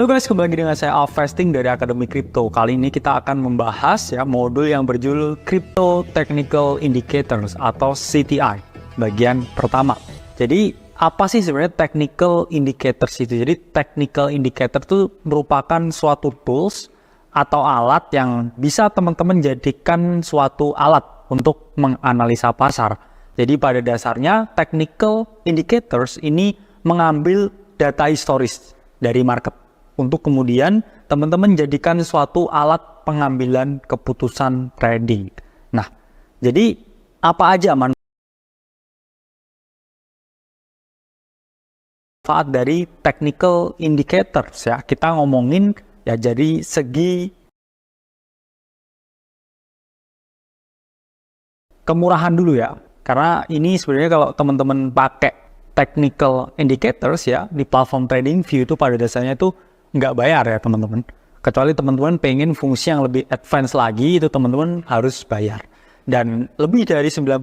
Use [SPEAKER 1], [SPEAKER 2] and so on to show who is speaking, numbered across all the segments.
[SPEAKER 1] Halo guys, kembali lagi dengan saya Alvesting dari Akademi Crypto. Kali ini kita akan membahas modul yang berjudul Crypto Technical Indicators atau CTI bagian pertama. Jadi apa sih sebenarnya Technical Indicators itu? Jadi Technical Indicator itu merupakan suatu tools atau alat yang bisa teman-teman jadikan suatu alat untuk menganalisa pasar. Jadi pada dasarnya Technical Indicators ini mengambil data historis dari market untuk kemudian teman-teman jadikan suatu alat pengambilan keputusan trading. Nah, jadi apa aja manfaat dari technical indicators ya? Kita ngomongin ya dari segi kemurahan dulu ya. Karena ini sebenarnya kalau teman-teman pakai technical indicators ya di platform TradingView itu pada dasarnya itu nggak bayar ya teman-teman. Kecuali teman-teman pengen fungsi yang lebih advance lagi, itu teman-teman harus bayar. Dan lebih dari 95%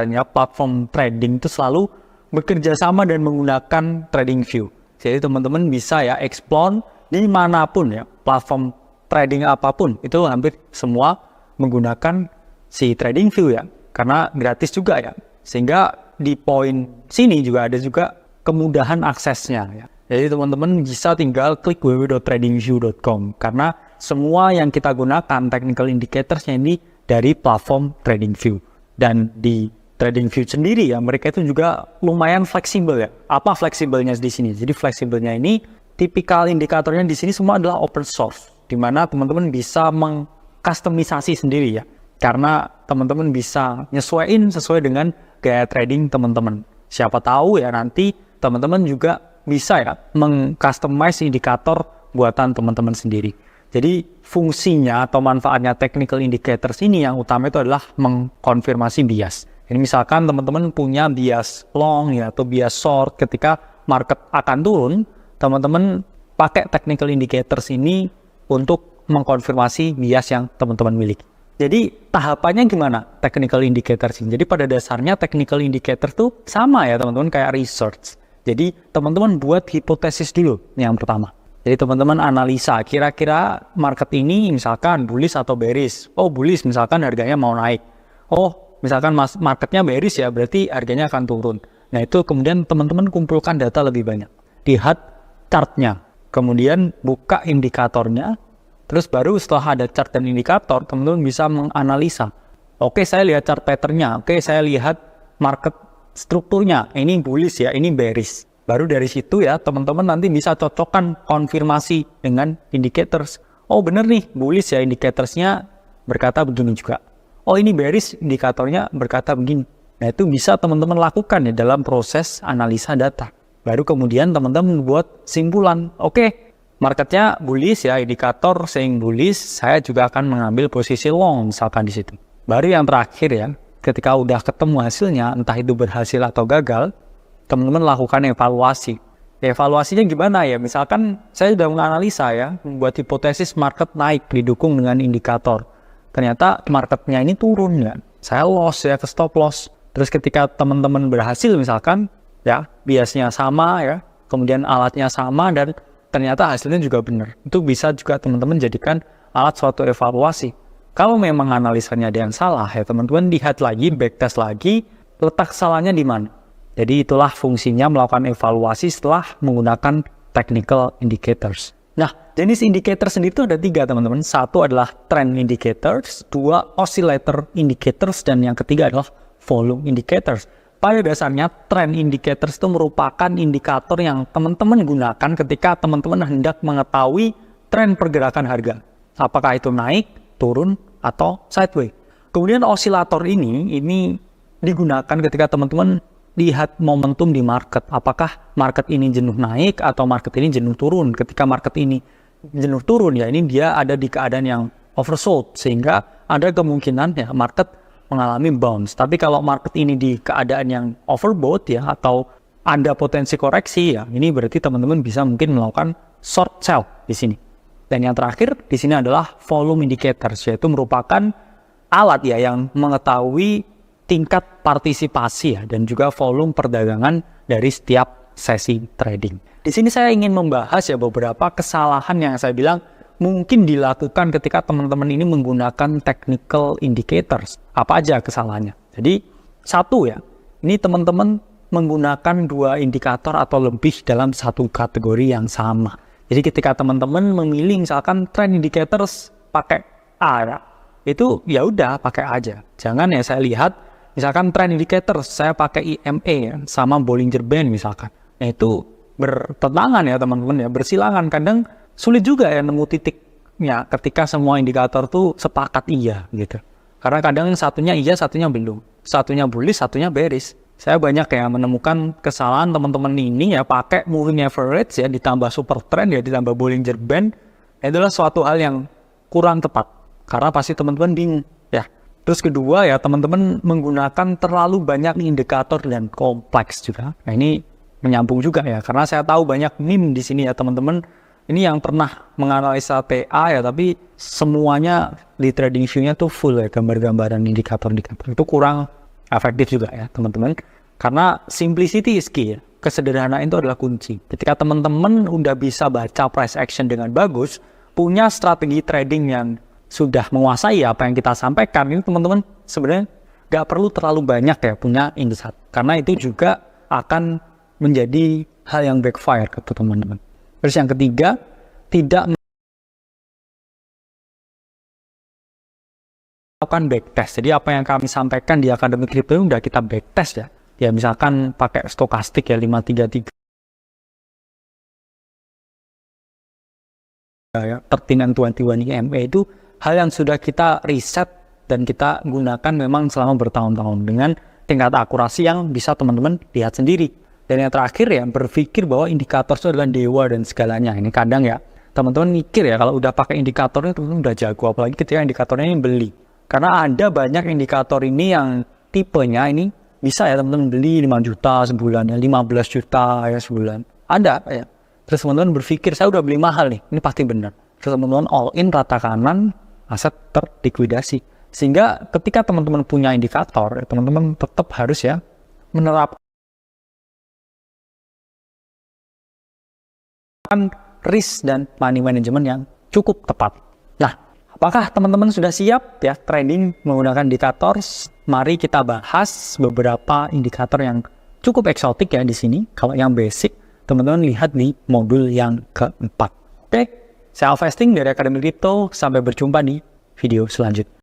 [SPEAKER 1] ya platform trading itu selalu bekerja sama dan menggunakan TradingView. Jadi teman-teman bisa ya explore dimanapun ya, platform trading apapun, itu hampir semua menggunakan si TradingView ya. Karena gratis juga ya. Sehingga di poin sini juga ada juga kemudahan aksesnya ya. Jadi teman-teman bisa tinggal klik www.tradingview.com karena semua yang kita gunakan technical indicatorsnya ini dari platform TradingView. Dan di TradingView sendiri ya mereka itu juga lumayan fleksibel ya. Apa fleksibelnya di sini? Jadi fleksibelnya ini tipikal indikatornya di sini semua adalah open source, di mana teman-teman bisa mengkustomisasi sendiri ya. Karena teman-teman bisa nyesuaiin sesuai dengan gaya trading teman-teman. Siapa tahu ya nanti teman-teman juga bisa ya mengcustomize indikator buatan teman-teman sendiri. Jadi fungsinya atau manfaatnya technical indicators ini yang utama itu adalah mengkonfirmasi bias. Ini misalkan teman-teman punya bias long ya atau bias short ketika market akan turun, teman-teman pakai technical indicators ini untuk mengkonfirmasi bias yang teman-teman miliki. Jadi tahapannya gimana technical indicators ini? Jadi pada dasarnya technical indicator tuh sama ya teman-teman kayak research. Jadi teman-teman buat hipotesis dulu yang pertama. Jadi teman-teman analisa kira-kira market ini misalkan bullish atau bearish. Oh bullish misalkan harganya mau naik. Oh misalkan marketnya bearish ya berarti harganya akan turun. Nah itu kemudian teman-teman kumpulkan data lebih banyak. Lihat chartnya. Kemudian buka indikatornya. Terus baru setelah ada chart dan indikator teman-teman bisa menganalisa. Oke saya lihat chart patternnya. Oke saya lihat market strukturnya, ini bullish ya, ini bearish. Baru dari situ ya, teman-teman nanti bisa cocokkan konfirmasi dengan indicators. Oh bener nih, bullish ya, indicatorsnya berkata begini juga. Oh ini bearish, indikatornya berkata begini. Nah itu bisa teman-teman lakukan ya dalam proses analisa data. Baru kemudian teman-teman buat simpulan. Oke, marketnya bullish ya, indikator saying bullish, saya juga akan mengambil posisi long misalkan di situ. Baru yang terakhir ya, ketika udah ketemu hasilnya, entah itu berhasil atau gagal, teman-teman lakukan evaluasi. Evaluasinya gimana ya? Misalkan saya sudah menganalisa ya, membuat hipotesis market naik didukung dengan indikator. Ternyata marketnya ini turun ya. Saya loss ya, ke stop loss. Terus ketika teman-teman berhasil misalkan, ya biasnya sama ya, kemudian alatnya sama dan ternyata hasilnya juga benar. Itu bisa juga teman-teman jadikan alat suatu evaluasi. Kalau memang analisanya ada yang salah, ya teman-teman lihat lagi, backtest lagi, letak salahnya di mana. Jadi itulah fungsinya melakukan evaluasi setelah menggunakan technical indicators. Nah, jenis indikator sendiri itu ada 3 teman-teman. Satu adalah trend indicators, 2 oscillator indicators, dan yang ketiga adalah volume indicators. Pada dasarnya trend indicators itu merupakan indikator yang teman-teman gunakan ketika teman-teman hendak mengetahui tren pergerakan harga. Apakah itu naik, turun, atau sideways. Kemudian osilator ini digunakan ketika teman-teman lihat momentum di market. Apakah market ini jenuh naik atau market ini jenuh turun. Ketika market ini jenuh turun ya ini dia ada di keadaan yang oversold sehingga ada kemungkinan ya market mengalami bounce. Tapi kalau market ini di keadaan yang overbought ya atau ada potensi koreksi ya ini berarti teman-teman bisa mungkin melakukan short sell di sini. Dan yang terakhir di sini adalah volume indicators, yaitu merupakan alat ya yang mengetahui tingkat partisipasi ya dan juga volume perdagangan dari setiap sesi trading. di sini saya ingin membahas ya beberapa kesalahan yang saya bilang mungkin dilakukan ketika teman-teman ini menggunakan technical indicators. Apa aja kesalahannya? Jadi, satu ya, ini teman-teman menggunakan 2 indikator atau lebih dalam satu kategori yang sama. Jadi ketika teman-teman memilih misalkan trend indicators pakai A ya, itu ya udah pakai aja. Jangan ya saya lihat misalkan trend indicators saya pakai EMA ya, sama Bollinger Band misalkan. Nah itu bertentangan ya teman-teman ya, bersilangan. Kadang sulit juga ya nemu titiknya ketika semua indikator tuh sepakat iya gitu. Karena kadang satunya iya, satunya belum. Satunya bullish, satunya bearish. Saya banyak ya menemukan kesalahan teman-teman ini ya pakai moving average ya ditambah super trend ya ditambah Bollinger Band. Itu adalah suatu hal yang kurang tepat. Karena pasti teman-teman bingung ya. Terus kedua ya teman-teman menggunakan terlalu banyak indikator dan kompleks juga. Nah ini menyambung juga ya karena saya tahu banyak meme di sini ya teman-teman. Ini yang pernah menganalisa TA ya, tapi semuanya di trading view-nya tuh full ya, gambar-gambaran indikator-indikator. Itu kurang efektif juga ya, teman-teman. Karena simplicity is key ya. Kesederhanaan itu adalah kunci. Ketika teman-teman udah bisa baca price action dengan bagus, punya strategi trading yang sudah menguasai apa yang kita sampaikan, ini teman-teman sebenarnya nggak perlu terlalu banyak ya punya insight. Karena itu juga akan menjadi hal yang backfire ke teman-teman. Terus yang ketiga, tidak melakukan backtest. Jadi apa yang kami sampaikan di Akademi Crypto udah kita backtest ya. Ya misalkan pakai stokastik ya 533 ya 13 and 21 EMA itu hal yang sudah kita riset dan kita gunakan memang selama bertahun-tahun dengan tingkat akurasi yang bisa teman-teman lihat sendiri. Dan yang terakhir ya, berpikir bahwa indikator itu adalah dewa dan segalanya. Ini kadang ya, teman-teman mikir ya, kalau udah pakai indikatornya, teman-teman udah jago. Apalagi ketika indikatornya yang beli. Karena ada banyak indikator ini yang tipenya ini, bisa ya teman-teman beli 5 juta sebulan, ya 15 juta ya sebulan. Ada ya. Terus teman-teman berpikir, saya udah beli mahal nih, ini pasti benar. Terus teman-teman all in rata kanan, aset terlikuidasi. Sehingga ketika teman-teman punya indikator, teman-teman tetap harus ya, menerapkan risk dan money management yang cukup tepat. Nah, apakah teman-teman sudah siap ya trading menggunakan indikator? Mari kita bahas beberapa indikator yang cukup eksotik ya di sini. Kalau yang basic, teman-teman lihat di modul yang keempat. Oke, saya Alvesting dari Akademi Crypto. Sampai berjumpa di video selanjutnya.